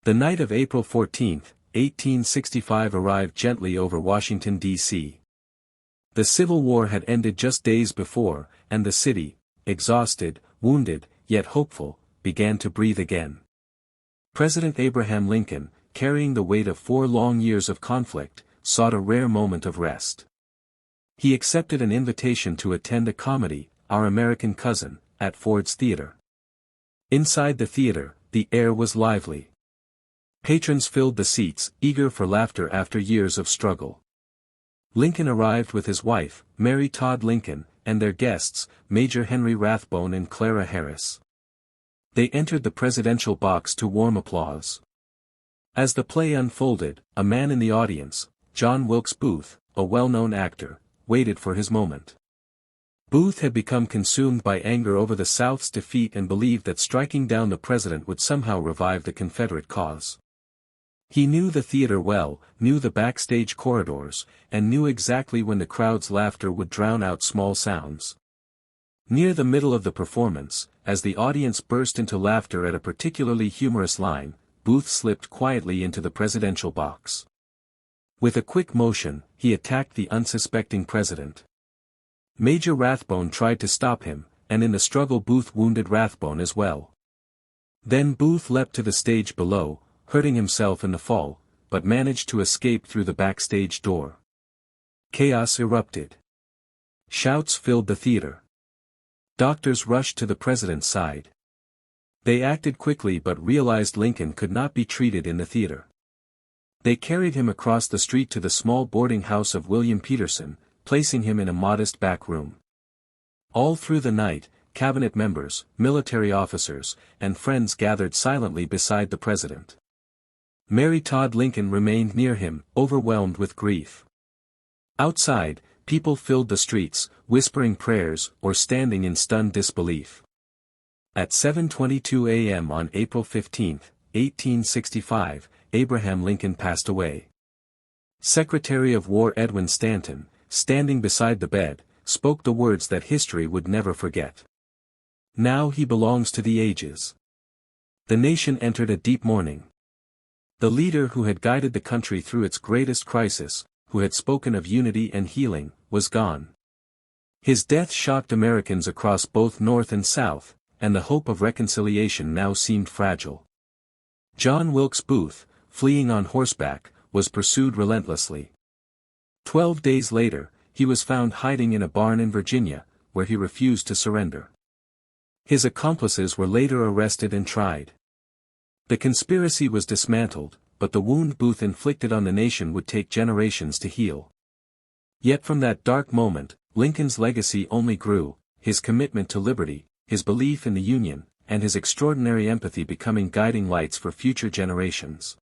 The night of April 14, 1865 arrived gently over Washington, D.C. The Civil War had ended just days before, and the city, exhausted, wounded, yet hopeful, began to breathe again. President Abraham Lincoln, carrying the weight of 4 long years of conflict, sought a rare moment of rest. He accepted an invitation to attend a comedy, Our American Cousin, at Ford's Theater. Inside the theater, the air was lively. Patrons filled the seats, eager for laughter after years of struggle. Lincoln arrived with his wife, Mary Todd Lincoln, and their guests, Major Henry Rathbone and Clara Harris. They entered the presidential box to warm applause. As the play unfolded, a man in the audience, John Wilkes Booth, a well-known actor, waited for his moment. Booth had become consumed by anger over the South's defeat and believed that striking down the president would somehow revive the Confederate cause. He knew the theater well, knew the backstage corridors, and knew exactly when the crowd's laughter would drown out small sounds. Near the middle of the performance, as the audience burst into laughter at a particularly humorous line, Booth slipped quietly into the presidential box. With a quick motion, he attacked the unsuspecting president. Major Rathbone tried to stop him, and in the struggle Booth wounded Rathbone as well. Then Booth leapt to the stage below, hurting himself in the fall, but managed to escape through the backstage door. Chaos erupted. Shouts filled the theater. Doctors rushed to the president's side. They acted quickly but realized Lincoln could not be treated in the theater. They carried him across the street to the small boarding house of William Peterson, placing him in a modest back room. All through the night, cabinet members, military officers, and friends gathered silently beside the president. Mary Todd Lincoln remained near him, overwhelmed with grief. Outside, people filled the streets, whispering prayers or standing in stunned disbelief. At 7:22 a.m. on April 15, 1865, Abraham Lincoln passed away. Secretary of War Edwin Stanton, standing beside the bed, spoke the words that history would never forget. Now he belongs to the ages. The nation entered a deep mourning. The leader who had guided the country through its greatest crisis, who had spoken of unity and healing, was gone. His death shocked Americans across both North and South, and the hope of reconciliation now seemed fragile. John Wilkes Booth, fleeing on horseback, was pursued relentlessly. 12 days later, he was found hiding in a barn in Virginia, where he refused to surrender. His accomplices were later arrested and tried. The conspiracy was dismantled, but the wound Booth inflicted on the nation would take generations to heal. Yet from that dark moment, Lincoln's legacy only grew, his commitment to liberty, his belief in the Union, and his extraordinary empathy becoming guiding lights for future generations.